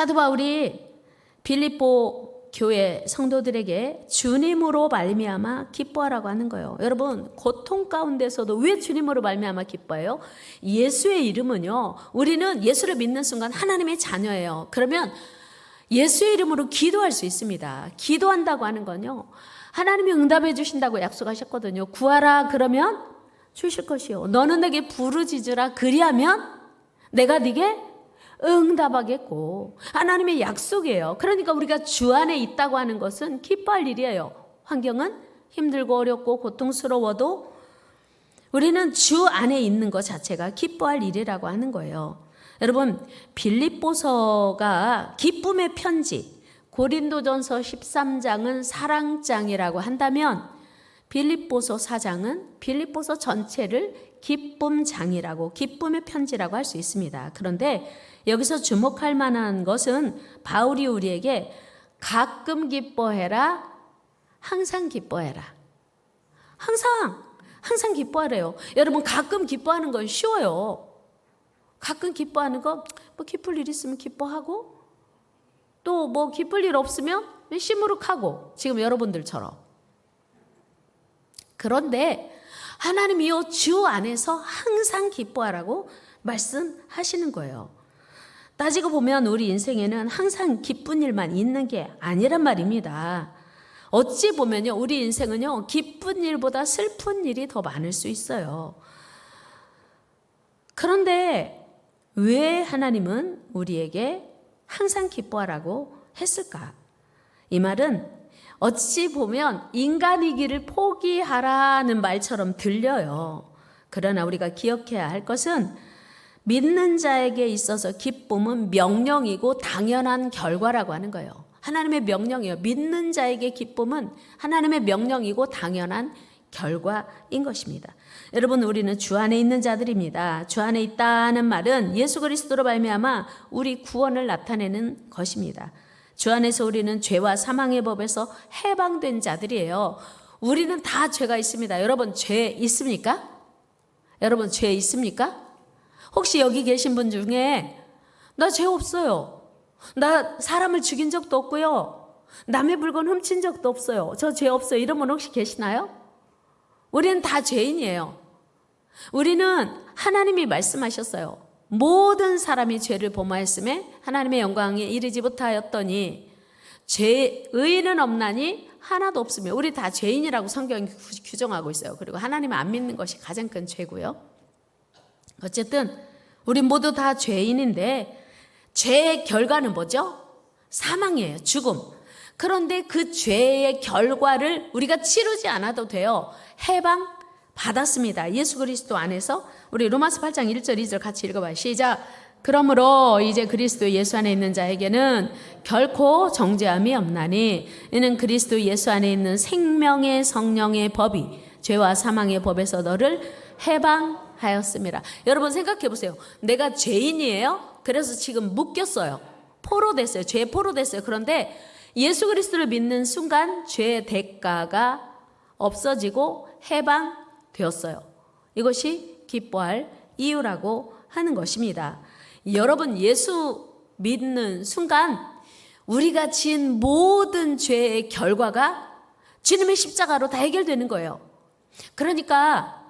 사도 바울이 빌립보 교회 성도들에게 주님으로 말미암아 기뻐하라고 하는 거예요. 여러분, 고통 가운데서도 왜 주님으로 말미암아 기뻐해요? 예수의 이름은요, 우리는 예수를 믿는 순간 하나님의 자녀예요. 그러면 예수의 이름으로 기도할 수 있습니다. 기도한다고 하는 건요, 하나님이 응답해 주신다고 약속하셨거든요. 구하라 그러면 주실 것이요, 너는 내게 부르짖으라 그리하면 내가 네게 응답하겠고, 하나님의 약속이에요. 그러니까 우리가 주 안에 있다고 하는 것은 기뻐할 일이에요. 환경은 힘들고 어렵고 고통스러워도 우리는 주 안에 있는 것 자체가 기뻐할 일이라고 하는 거예요. 여러분, 빌립보서가 기쁨의 편지, 고린도전서 13장은 사랑장이라고 한다면 빌립보서 4장은 빌립보서 전체를 기쁨장이라고, 기쁨의 편지라고 할 수 있습니다. 그런데 여기서 주목할 만한 것은 바울이 우리에게 가끔 기뻐해라, 항상 기뻐해라. 항상 기뻐하래요. 여러분, 가끔 기뻐하는 건 쉬워요. 가끔 기뻐하는 거, 뭐 기쁠 일 있으면 기뻐하고, 또 뭐 기쁠 일 없으면 시무룩하고, 지금 여러분들처럼. 그런데 하나님이요, 주 안에서 항상 기뻐하라고 말씀하시는 거예요. 따지고 보면 우리 인생에는 항상 기쁜 일만 있는 게 아니란 말입니다. 어찌 보면요, 우리 인생은요, 기쁜 일보다 슬픈 일이 더 많을 수 있어요. 그런데 왜 하나님은 우리에게 항상 기뻐하라고 했을까? 이 말은 어찌 보면 인간이기를 포기하라는 말처럼 들려요. 그러나 우리가 기억해야 할 것은 믿는 자에게 있어서 기쁨은 명령이고 당연한 결과라고 하는 거예요. 하나님의 명령이에요. 믿는 자에게 기쁨은 하나님의 명령이고 당연한 결과인 것입니다. 여러분, 우리는 주 안에 있는 자들입니다. 주 안에 있다는 말은 예수 그리스도로 말미암아 우리 구원을 나타내는 것입니다. 주 안에서 우리는 죄와 사망의 법에서 해방된 자들이에요. 우리는 다 죄가 있습니다. 여러분, 죄 있습니까? 여러분, 죄 있습니까? 혹시 여기 계신 분 중에 나 죄 없어요, 나 사람을 죽인 적도 없고요, 남의 물건 훔친 적도 없어요, 저 죄 없어요, 이런 분 혹시 계시나요? 우리는 다 죄인이에요. 우리는 하나님이 말씀하셨어요. 모든 사람이 죄를 범하였음에 하나님의 영광에 이르지 못하였더니 의인은 없나니 하나도 없으며, 우리 다 죄인이라고 성경이 규정하고 있어요. 그리고 하나님을 안 믿는 것이 가장 큰 죄고요. 어쨌든 우리 모두 다 죄인인데 죄의 결과는 뭐죠? 사망이에요. 죽음. 그런데 그 죄의 결과를 우리가 치르지 않아도 돼요. 해방 받았습니다. 예수 그리스도 안에서. 우리 로마서 8장 1절 2절 같이 읽어봐요. 시작. 그러므로 이제 그리스도 예수 안에 있는 자에게는 결코 정죄함이 없나니 이는 그리스도 예수 안에 있는 생명의 성령의 법이 죄와 사망의 법에서 너를 해방하였습니다. 여러분, 생각해 보세요. 내가 죄인이에요. 그래서 지금 묶였어요. 포로됐어요. 죄에 포로됐어요. 그런데 예수 그리스도를 믿는 순간 죄의 대가가 없어지고 해방되었어요. 이것이 기뻐할 이유라고 하는 것입니다. 여러분, 예수 믿는 순간 우리가 지은 모든 죄의 결과가 주님의 십자가로 다 해결되는 거예요. 그러니까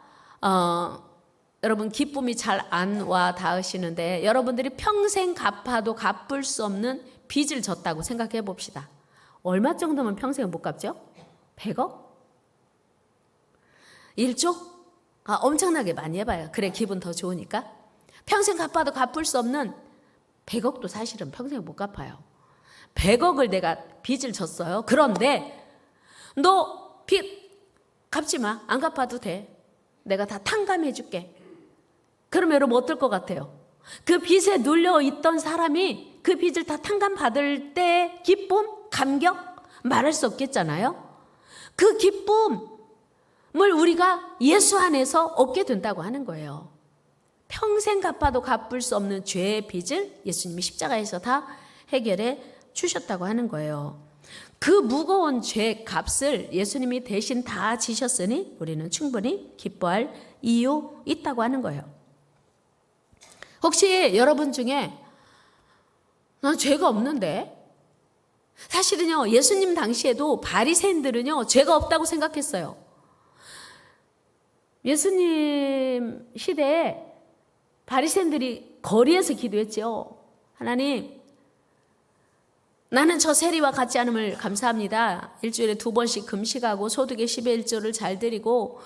여러분, 기쁨이 잘 안 와 닿으시는데 여러분들이 평생 갚아도 갚을 수 없는 빚을 졌다고 생각해 봅시다. 얼마 정도면 평생 못 갚죠? 100억? 1조? 엄청나게 많이 해봐요. 그래, 기분 더 좋으니까. 평생 갚아도 갚을 수 없는 100억도 사실은 평생 못 갚아요. 100억을 내가 빚을 졌어요. 그런데 너 빚 갚지 마, 안 갚아도 돼, 내가 다 탕감해 줄게. 그러면 여러분 어떨 것 같아요? 그 빚에 눌려 있던 사람이 그 빚을 다 탕감받을 때 기쁨, 감격 말할 수 없겠잖아요. 그 기쁨을 우리가 예수 안에서 얻게 된다고 하는 거예요. 평생 갚아도 갚을 수 없는 죄의 빚을 예수님이 십자가에서 다 해결해 주셨다고 하는 거예요. 그 무거운 죄 값을 예수님이 대신 다 지셨으니 우리는 충분히 기뻐할 이유 있다고 하는 거예요. 혹시 여러분 중에 난 죄가 없는데. 사실은요, 예수님 당시에도 바리새인들은요, 죄가 없다고 생각했어요. 예수님 시대에 바리새인들이 거리에서 기도했죠. 하나님, 나는 저 세리와 같지 않음을 감사합니다. 일주일에 2번씩 금식하고 소득의 10의 1조를 잘 드리고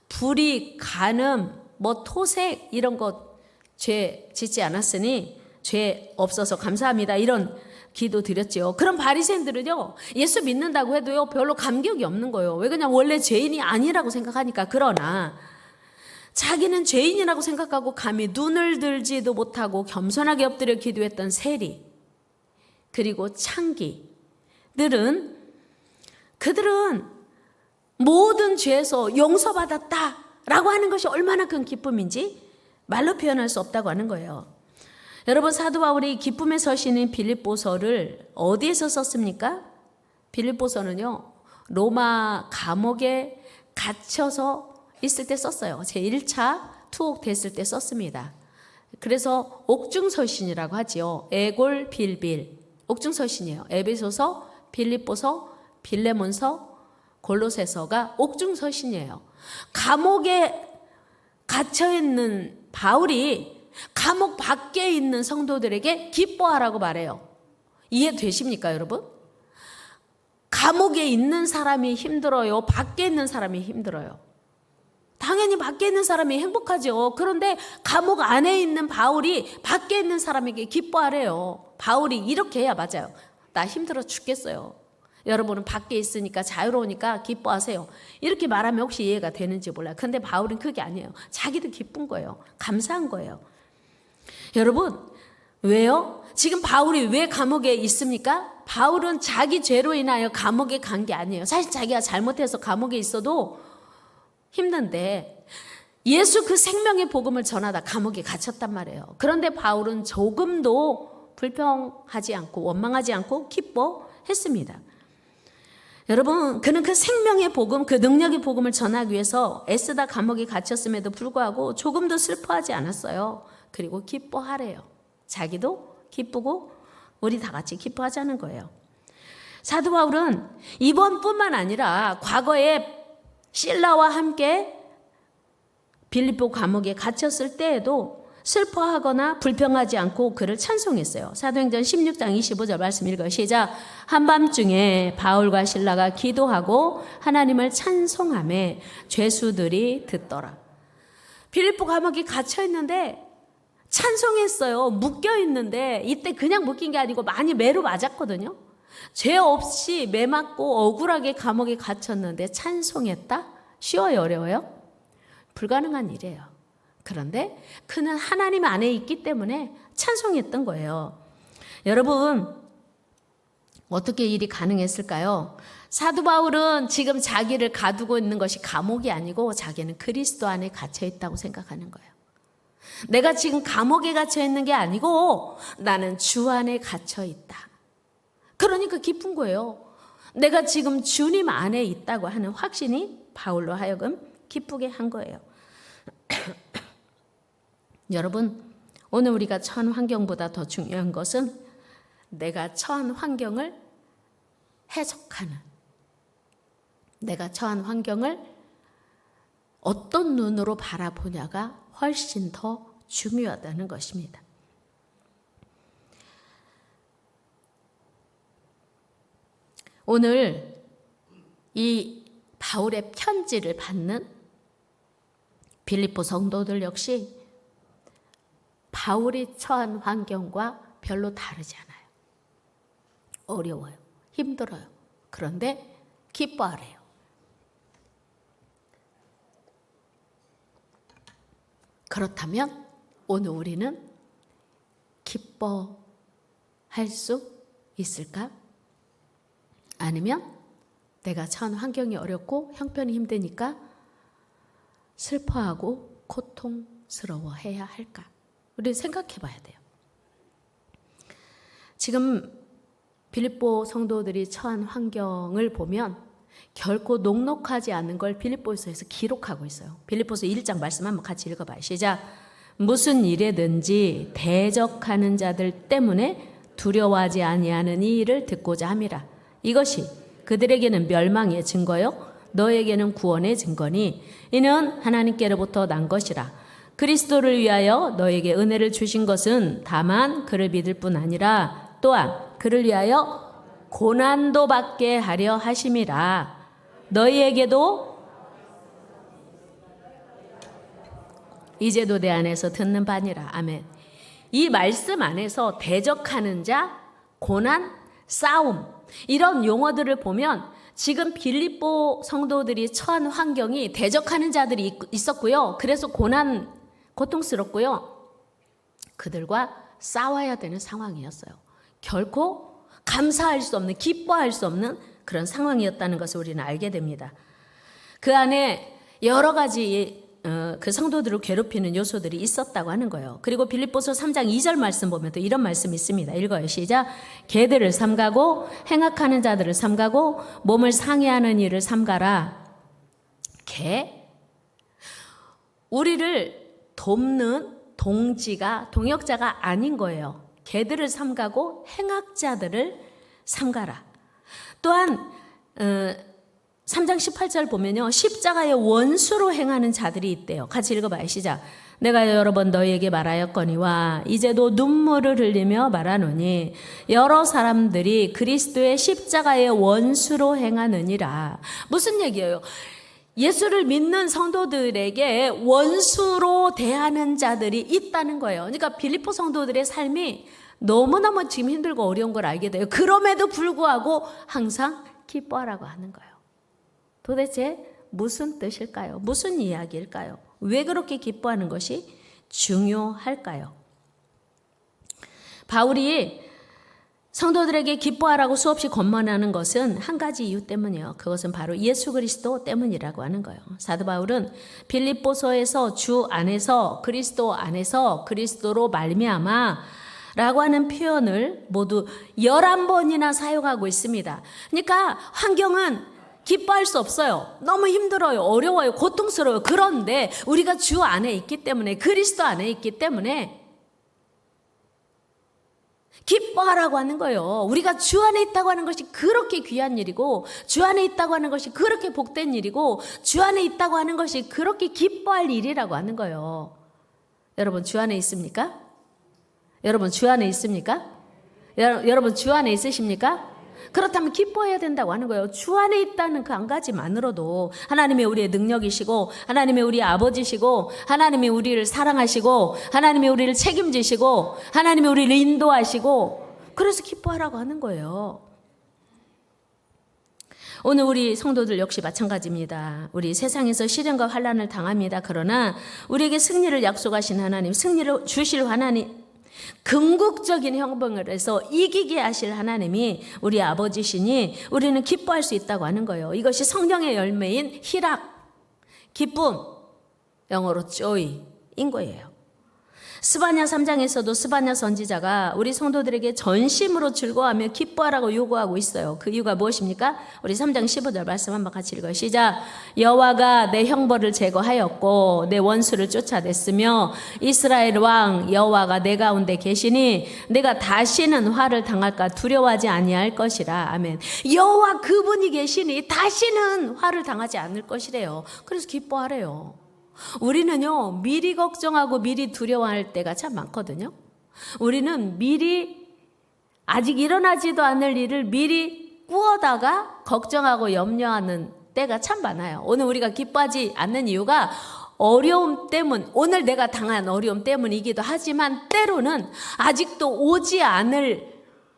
불이, 간음, 토색 이런 것 죄 짓지 않았으니 죄 없어서 감사합니다. 이런 기도 드렸죠. 그럼 바리새인들은요, 예수 믿는다고 해도요, 별로 감격이 없는 거예요. 왜 그냥 원래 죄인이 아니라고 생각하니까. 그러나 자기는 죄인이라고 생각하고 감히 눈을 들지도 못하고 겸손하게 엎드려 기도했던 세리, 그리고 창기들은, 그들은 모든 죄에서 용서받았다라고 하는 것이 얼마나 큰 기쁨인지 말로 표현할 수 없다고 하는 거예요. 여러분, 사도 바울이 기쁨의 서신인 빌립보서를 어디에서 썼습니까? 빌립보서는요, 로마 감옥에 갇혀서 있을 때 썼어요. 제1차 투옥됐을 때 썼습니다. 그래서 옥중서신이라고 하지요. 에골 빌빌, 옥중서신이에요. 에베소서, 빌립보서, 빌레몬서, 골로새서가 옥중서신이에요. 감옥에 갇혀있는 바울이 감옥 밖에 있는 성도들에게 기뻐하라고 말해요. 이해되십니까, 여러분? 감옥에 있는 사람이 힘들어요? 밖에 있는 사람이 힘들어요? 당연히 밖에 있는 사람이 행복하죠. 그런데 감옥 안에 있는 바울이 밖에 있는 사람에게 기뻐하래요. 바울이 이렇게 해야 맞아요. 나 힘들어 죽겠어요. 여러분은 밖에 있으니까 자유로우니까 기뻐하세요. 이렇게 말하면 혹시 이해가 되는지 몰라요. 근데 바울은 그게 아니에요. 자기도 기쁜 거예요. 감사한 거예요. 여러분, 왜요? 지금 바울이 왜 감옥에 있습니까? 바울은 자기 죄로 인하여 감옥에 간 게 아니에요. 사실 자기가 잘못해서 감옥에 있어도 힘든데 예수 그 생명의 복음을 전하다 감옥에 갇혔단 말이에요. 그런데 바울은 조금도 불평하지 않고 원망하지 않고 기뻐했습니다. 여러분, 그는 그 생명의 복음, 그 능력의 복음을 전하기 위해서 애쓰다 감옥에 갇혔음에도 불구하고 조금도 슬퍼하지 않았어요. 그리고 기뻐하래요. 자기도 기쁘고 우리 다 같이 기뻐하자는 거예요. 사도 바울은 이번뿐만 아니라 과거에 실라와 함께 빌립보 감옥에 갇혔을 때에도 슬퍼하거나 불평하지 않고 그를 찬송했어요. 사도행전 16장 25절 말씀 읽어요. 시작. 한밤중에 바울과 실라가 기도하고 하나님을 찬송하며 죄수들이 듣더라. 빌립보 감옥에 갇혀있는데 찬송했어요. 묶여있는데 이때 그냥 묶인 게 아니고 많이 매로 맞았거든요. 죄 없이 매 맞고 억울하게 감옥에 갇혔는데 찬송했다? 쉬워요, 어려워요? 불가능한 일이에요. 그런데 그는 하나님 안에 있기 때문에 찬송했던 거예요. 여러분, 어떻게 일이 가능했을까요? 사도 바울은 지금 자기를 가두고 있는 것이 감옥이 아니고 자기는 그리스도 안에 갇혀 있다고 생각하는 거예요. 내가 지금 감옥에 갇혀 있는 게 아니고 나는 주 안에 갇혀 있다. 그러니까 기쁜 거예요. 내가 지금 주님 안에 있다고 하는 확신이 바울로 하여금 기쁘게 한 거예요. 여러분, 오늘 우리가 처한 환경보다 더 중요한 것은 내가 처한 환경을 해석하는, 내가 처한 환경을 어떤 눈으로 바라보냐가 훨씬 더 중요하다는 것입니다. 오늘 이 바울의 편지를 받는 빌립보 성도들 역시 바울이 처한 환경과 별로 다르지 않아요. 어려워요. 힘들어요. 그런데 기뻐하래요. 그렇다면 오늘 우리는 기뻐할 수 있을까? 아니면 내가 처한 환경이 어렵고 형편이 힘드니까 슬퍼하고 고통스러워해야 할까? 우리 생각해 봐야 돼요. 지금 빌립보 성도들이 처한 환경을 보면 결코 녹록하지 않은 걸 빌립보서에서 기록하고 있어요. 빌립보서 1장 말씀 한번 같이 읽어봐요. 시작. 무슨 일에든지 대적하는 자들 때문에 두려워하지 아니하는 이 일을 듣고자 함이라. 이것이 그들에게는 멸망의 증거요 너에게는 구원의 증거니 이는 하나님께로부터 난 것이라. 그리스도를 위하여 너에게 은혜를 주신 것은 다만 그를 믿을 뿐 아니라 또한 그를 위하여 고난도 받게 하려 하심이라. 너희에게도 이제도 내 안에서 듣는 바니라. 아멘. 이 말씀 안에서 대적하는 자, 고난, 싸움 이런 용어들을 보면 지금 빌립보 성도들이 처한 환경이 대적하는 자들이 있었고요. 그래서 고난, 고통스럽고요. 그들과 싸워야 되는 상황이었어요. 결코 감사할 수 없는, 기뻐할 수 없는 그런 상황이었다는 것을 우리는 알게 됩니다. 그 안에 여러 가지 그 성도들을 괴롭히는 요소들이 있었다고 하는 거예요. 그리고 빌립보서 3장 2절 말씀 보면 또 이런 말씀이 있습니다. 읽어요. 시작. 개들을 삼가고 행악하는 자들을 삼가고 몸을 상해하는 일을 삼가라. 개? 우리를 돕는 동역자가 아닌 거예요. 개들을 삼가고 행악자들을 삼가라. 또한 3장 18절 보면요. 십자가의 원수로 행하는 자들이 있대요. 같이 읽어봐요. 시작. 내가 여러 번 너희에게 말하였거니와 이제도 눈물을 흘리며 말하노니 여러 사람들이 그리스도의 십자가의 원수로 행하느니라. 무슨 얘기예요? 예수를 믿는 성도들에게 원수로 대하는 자들이 있다는 거예요. 그러니까 빌립보 성도들의 삶이 너무너무 지금 힘들고 어려운 걸 알게 돼요. 그럼에도 불구하고 항상 기뻐하라고 하는 거예요. 도대체 무슨 뜻일까요? 무슨 이야기일까요? 왜 그렇게 기뻐하는 것이 중요할까요? 바울이 성도들에게 기뻐하라고 수없이 권면하는 것은 한 가지 이유 때문이에요. 그것은 바로 예수 그리스도 때문이라고 하는 거예요. 사도 바울은 빌립보서에서 주 안에서 그리스도 안에서 그리스도로 말미암아 라고 하는 표현을 모두 11번이나 사용하고 있습니다. 그러니까 환경은 기뻐할 수 없어요. 너무 힘들어요. 어려워요. 고통스러워요. 그런데 우리가 주 안에 있기 때문에, 그리스도 안에 있기 때문에 기뻐하라고 하는 거예요. 우리가 주 안에 있다고 하는 것이 그렇게 귀한 일이고, 주 안에 있다고 하는 것이 그렇게 복된 일이고, 주 안에 있다고 하는 것이 그렇게 기뻐할 일이라고 하는 거예요. 여러분 주 안에 있습니까? 여러분 주 안에 있습니까? 여러분 주 안에 있으십니까? 그렇다면 기뻐해야 된다고 하는 거예요. 주 안에 있다는 그 한 가지만으로도 하나님이 우리의 능력이시고, 하나님이 우리의 아버지시고, 하나님이 우리를 사랑하시고, 하나님이 우리를 책임지시고, 하나님이 우리를 인도하시고, 그래서 기뻐하라고 하는 거예요. 오늘 우리 성도들 역시 마찬가지입니다. 우리 세상에서 시련과 환난을 당합니다. 그러나 우리에게 승리를 약속하신 하나님, 승리를 주실 하나님, 궁극적인 형벌을 해서 이기게 하실 하나님이 우리 아버지시니 우리는 기뻐할 수 있다고 하는 거예요. 이것이 성령의 열매인 희락, 기쁨, 영어로 joy인 거예요. 스바냐 3장에서도 스바냐 선지자가 우리 성도들에게 전심으로 즐거워하며 기뻐하라고 요구하고 있어요. 그 이유가 무엇입니까? 우리 3장 15절 말씀 한번 같이 읽어요. 시작. 여호와가 내 형벌을 제거하였고 내 원수를 쫓아냈으며 이스라엘 왕 여호와가 내 가운데 계시니 내가 다시는 화를 당할까 두려워하지 아니할 것이라. 아멘. 여호와 그분이 계시니 다시는 화를 당하지 않을 것이래요. 그래서 기뻐하래요. 우리는요, 미리 걱정하고 미리 두려워할 때가 참 많거든요. 우리는 미리 아직 일어나지도 않을 일을 미리 꾸어다가 걱정하고 염려하는 때가 참 많아요. 오늘 우리가 기뻐하지 않는 이유가 어려움 때문, 오늘 내가 당한 어려움 때문이기도 하지만 때로는 아직도 오지 않을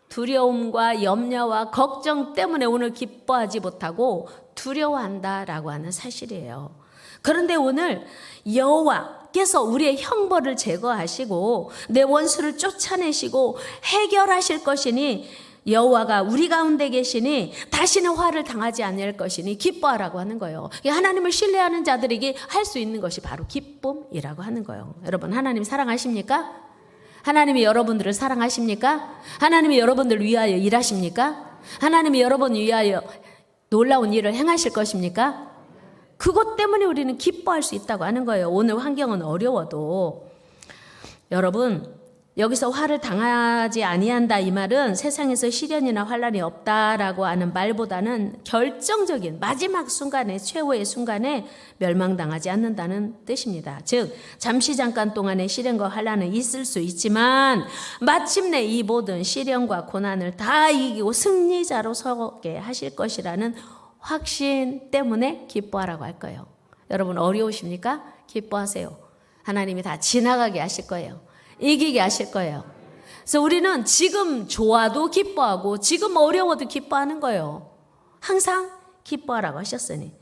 두려움과 염려와 걱정 때문에 오늘 기뻐하지 못하고 두려워한다라고 하는 사실이에요. 그런데 오늘 여호와께서 우리의 형벌을 제거하시고 내 원수를 쫓아내시고 해결하실 것이니 여호와가 우리 가운데 계시니 다시는 화를 당하지 않을 것이니 기뻐하라고 하는 거예요. 하나님을 신뢰하는 자들에게 할 수 있는 것이 바로 기쁨이라고 하는 거예요. 여러분 하나님 사랑하십니까? 하나님이 여러분들을 사랑하십니까? 하나님이 여러분들을 위하여 일하십니까? 하나님이 여러분을 위하여 놀라운 일을 행하실 것입니까? 그것 때문에 우리는 기뻐할 수 있다고 하는 거예요. 오늘 환경은 어려워도 여러분 여기서 화를 당하지 아니한다 이 말은 세상에서 시련이나 환난이 없다라고 하는 말보다는 결정적인 마지막 순간에, 최후의 순간에 멸망당하지 않는다는 뜻입니다. 즉 잠시 잠깐 동안의 시련과 환난은 있을 수 있지만 마침내 이 모든 시련과 고난을 다 이기고 승리자로 서게 하실 것이라는 확신 때문에 기뻐하라고 할 거예요. 여러분 어려우십니까? 기뻐하세요. 하나님이 다 지나가게 하실 거예요. 이기게 하실 거예요. 그래서 우리는 지금 좋아도 기뻐하고 지금 어려워도 기뻐하는 거예요. 항상 기뻐하라고 하셨으니.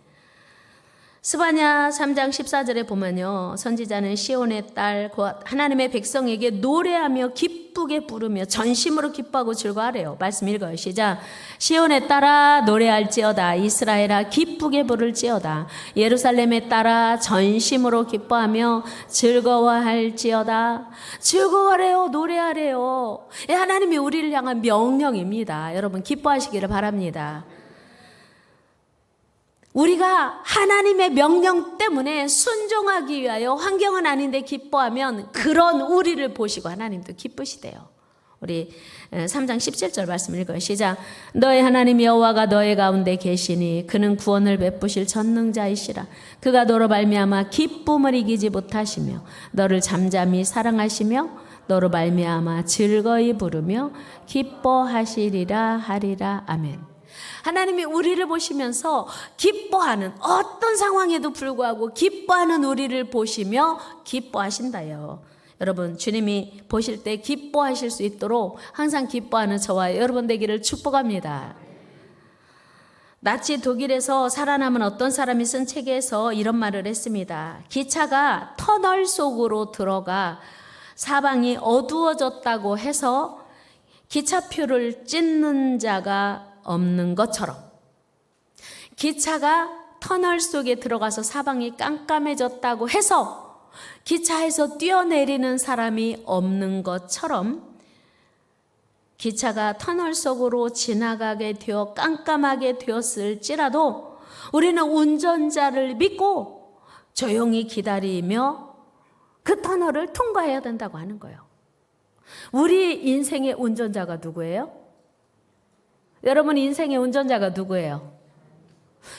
스바냐 3장 14절에 보면요, 선지자는 시온의 딸 곧 하나님의 백성에게 노래하며 기쁘게 부르며 전심으로 기뻐하고 즐거워하래요. 말씀 읽어요. 시작. 시온의 딸아 노래할지어다. 이스라엘아 기쁘게 부를지어다. 예루살렘의 딸아 전심으로 기뻐하며 즐거워할지어다. 즐거워하래요. 노래하래요. 하나님이 우리를 향한 명령입니다. 여러분 기뻐하시기를 바랍니다. 우리가 하나님의 명령 때문에 순종하기 위하여 환경은 아닌데 기뻐하면 그런 우리를 보시고 하나님도 기쁘시대요. 우리 3장 17절 말씀 읽어요. 시작. 너의 하나님 여호와가 너의 가운데 계시니 그는 구원을 베푸실 전능자이시라. 그가 너로 말미암아 기쁨을 이기지 못하시며 너를 잠잠히 사랑하시며 너로 말미암아 즐거이 부르며 기뻐하시리라 하리라. 아멘. 하나님이 우리를 보시면서 기뻐하는, 어떤 상황에도 불구하고 기뻐하는 우리를 보시며 기뻐하신다요. 여러분 주님이 보실 때 기뻐하실 수 있도록 항상 기뻐하는 저와 여러분 되기를 축복합니다. 나치 독일에서 살아남은 어떤 사람이 쓴 책에서 이런 말을 했습니다. 기차가 터널 속으로 들어가 사방이 어두워졌다고 해서 기차표를 찢는 자가 없는 것처럼, 기차가 터널 속에 들어가서 사방이 깜깜해졌다고 해서 기차에서 뛰어내리는 사람이 없는 것처럼, 기차가 터널 속으로 지나가게 되어 깜깜하게 되었을지라도 우리는 운전자를 믿고 조용히 기다리며 그 터널을 통과해야 된다고 하는 거예요. 우리 인생의 운전자가 누구예요? 여러분 인생의 운전자가 누구예요?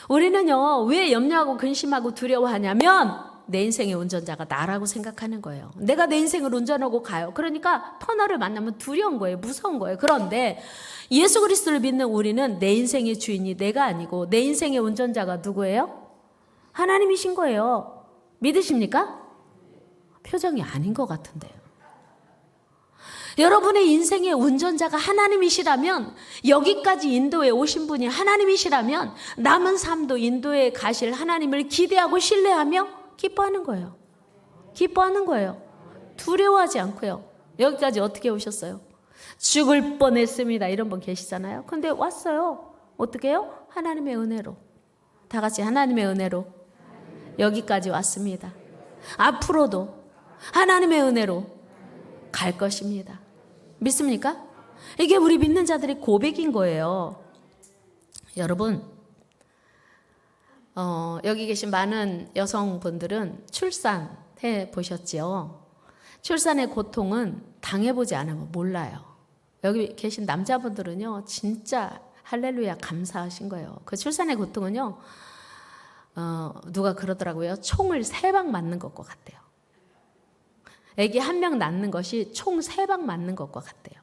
우리는요, 왜 염려하고 근심하고 두려워하냐면 내 인생의 운전자가 나라고 생각하는 거예요. 내가 내 인생을 운전하고 가요. 그러니까 터널을 만나면 두려운 거예요. 무서운 거예요. 그런데 예수 그리스도를 믿는 우리는 내 인생의 주인이 내가 아니고 내 인생의 운전자가 누구예요? 하나님이신 거예요. 믿으십니까? 표정이 아닌 것 같은데요. 여러분의 인생의 운전자가 하나님이시라면, 여기까지 인도에 오신 분이 하나님이시라면 남은 삶도 인도에 가실 하나님을 기대하고 신뢰하며 기뻐하는 거예요. 기뻐하는 거예요. 두려워하지 않고요. 여기까지 어떻게 오셨어요? 죽을 뻔했습니다. 이런 분 계시잖아요. 근데 왔어요. 어떻게 해요? 하나님의 은혜로. 다 같이 하나님의 은혜로 여기까지 왔습니다. 앞으로도 하나님의 은혜로 갈 것입니다. 믿습니까? 이게 우리 믿는 자들의 고백인 거예요. 여러분, 여기 계신 많은 여성분들은 출산해 보셨지요? 출산의 고통은 당해보지 않으면 몰라요. 여기 계신 남자분들은요, 진짜 할렐루야 감사하신 거예요. 그 출산의 고통은요, 누가 그러더라고요. 총을 3방 맞는 것과 같대요. 애기 1명 낳는 것이 총 3방 맞는 것과 같대요.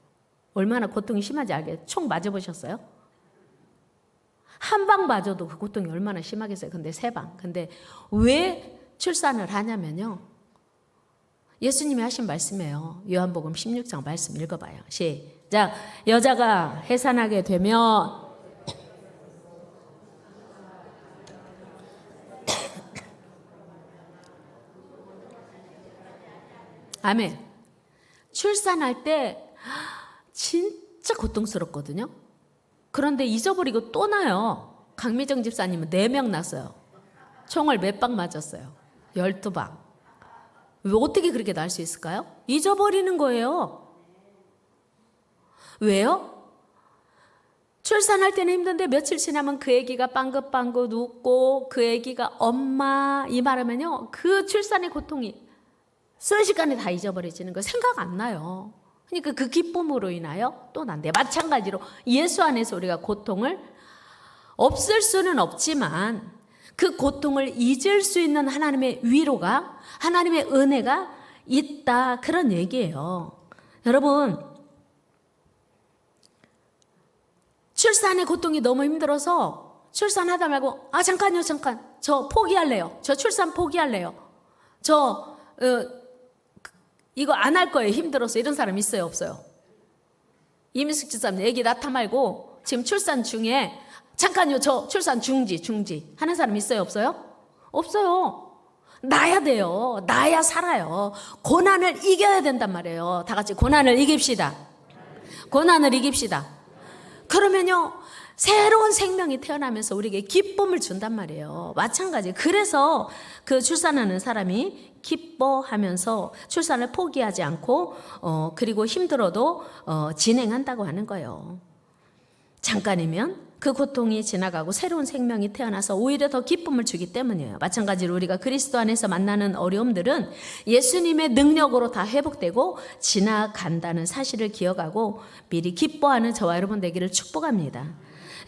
얼마나 고통이 심하지 알겠어요? 총 맞아보셨어요? 한 방 맞아도 그 고통이 얼마나 심하겠어요. 근데 3방. 근데 왜 출산을 하냐면요, 예수님이 하신 말씀이에요. 요한복음 16장 말씀 읽어봐요. 시작. 여자가 해산하게 되면 아멘. 출산할 때 진짜 고통스럽거든요. 그런데 잊어버리고 또 나요. 강미정 집사님은 4명 났어요. 총을 몇 방 맞았어요? 12방. 왜 어떻게 그렇게 날 수 있을까요? 잊어버리는 거예요. 왜요? 출산할 때는 힘든데 며칠 지나면 그 아기가 빵긋빵긋 웃고 그 아기가 엄마 이 말하면요, 그 출산의 고통이 순식간에 다 잊어버려지는 거 생각 안 나요. 그러니까 그 기쁨으로 인하여 또 난대. 마찬가지로 예수 안에서 우리가 고통을 없앨 수는 없지만 그 고통을 잊을 수 있는 하나님의 위로가, 하나님의 은혜가 있다, 그런 얘기예요. 여러분, 출산의 고통이 너무 힘들어서 출산하다 말고 잠깐요, 잠깐, 저 포기할래요. 저 출산 포기할래요. 이거 안 할 거예요. 힘들어서. 이런 사람 있어요, 없어요? 이민숙 집사님 얘기 낳다 말고 지금 출산 중에 잠깐요, 저 출산 중지 하는 사람 있어요, 없어요? 없어요. 나야 돼요. 나야 살아요. 고난을 이겨야 된단 말이에요. 다 같이 고난을 이깁시다. 고난을 이깁시다. 그러면요, 새로운 생명이 태어나면서 우리에게 기쁨을 준단 말이에요. 마찬가지. 그래서 그 출산하는 사람이 기뻐하면서 출산을 포기하지 않고 그리고 힘들어도 진행한다고 하는 거예요. 잠깐이면 그 고통이 지나가고 새로운 생명이 태어나서 오히려 더 기쁨을 주기 때문이에요. 마찬가지로 우리가 그리스도 안에서 만나는 어려움들은 예수님의 능력으로 다 회복되고 지나간다는 사실을 기억하고 미리 기뻐하는 저와 여러분 되기를 축복합니다.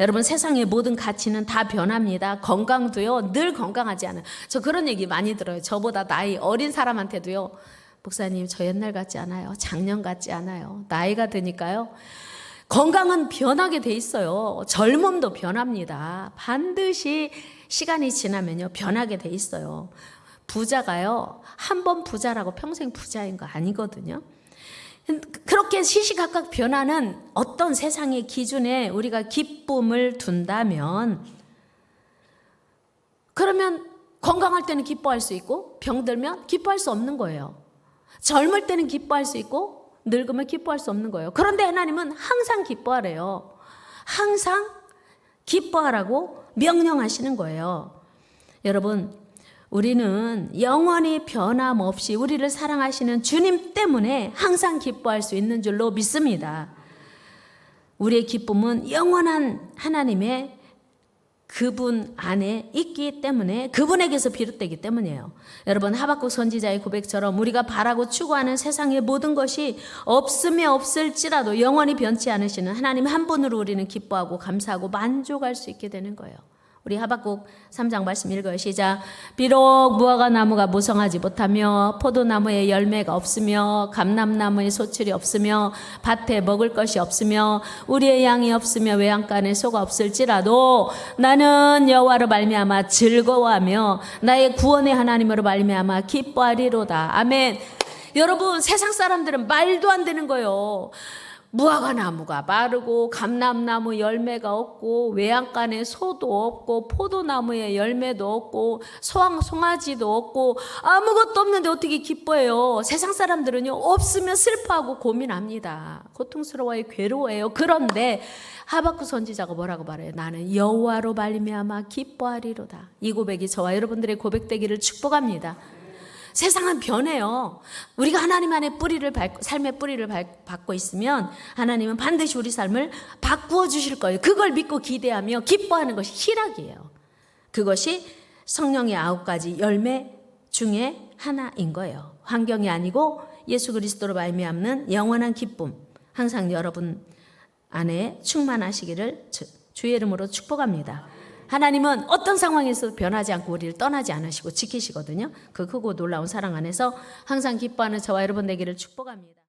여러분, 세상의 모든 가치는 다 변합니다. 건강도요, 늘 건강하지 않아요. 저 그런 얘기 많이 들어요. 저보다 나이 어린 사람한테도요, 목사님 저 옛날 같지 않아요. 작년 같지 않아요. 나이가 드니까요, 건강은 변하게 돼 있어요. 젊음도 변합니다. 반드시 시간이 지나면요, 변하게 돼 있어요. 부자가요, 한 번 부자라고 평생 부자인 거 아니거든요. 그렇게 시시각각 변하는 어떤 세상의 기준에 우리가 기쁨을 둔다면, 그러면 건강할 때는 기뻐할 수 있고 병들면 기뻐할 수 없는 거예요. 젊을 때는 기뻐할 수 있고 늙으면 기뻐할 수 없는 거예요. 그런데 하나님은 항상 기뻐하래요. 항상 기뻐하라고 명령하시는 거예요. 여러분, 우리는 영원히 변함없이 우리를 사랑하시는 주님 때문에 항상 기뻐할 수 있는 줄로 믿습니다. 우리의 기쁨은 영원한 하나님의 그분 안에 있기 때문에, 그분에게서 비롯되기 때문이에요. 여러분, 하박국 선지자의 고백처럼 우리가 바라고 추구하는 세상의 모든 것이 없으면 없을지라도 영원히 변치 않으시는 하나님 한 분으로 우리는 기뻐하고 감사하고 만족할 수 있게 되는 거예요. 우리 하박국 3장 말씀 읽어요. 시작. 비록 무화과 나무가 무성하지 못하며 포도나무에 열매가 없으며 감람나무에 소출이 없으며 밭에 먹을 것이 없으며 우리의 양이 없으며 외양간에 소가 없을지라도 나는 여호와로 말미암아 즐거워하며 나의 구원의 하나님으로 말미암아 기뻐하리로다. 아멘. 여러분, 세상 사람들은 말도 안 되는 거예요. 무화과 나무가 마르고 감람나무 열매가 없고 외양간에 소도 없고 포도나무에 열매도 없고 송아지도 없고 아무것도 없는데 어떻게 기뻐해요? 세상 사람들은요, 없으면 슬퍼하고 고민합니다. 고통스러워요, 괴로워해요. 그런데 하박국 선지자가 뭐라고 말해요? 나는 여호와로 말미암아 기뻐하리로다. 이 고백이 저와 여러분들의 고백되기를 축복합니다. 세상은 변해요. 우리가 하나님 안에 삶의 뿌리를 받고 있으면 하나님은 반드시 우리 삶을 바꾸어 주실 거예요. 그걸 믿고 기대하며 기뻐하는 것이 희락이에요. 그것이 성령의 9가지 열매 중에 하나인 거예요. 환경이 아니고 예수 그리스도로 말미암는 영원한 기쁨, 항상 여러분 안에 충만하시기를 주의 이름으로 축복합니다. 하나님은 어떤 상황에서 변하지 않고 우리를 떠나지 않으시고 지키시거든요. 그 크고 놀라운 사랑 안에서 항상 기뻐하는 저와 여러분 되기를 축복합니다.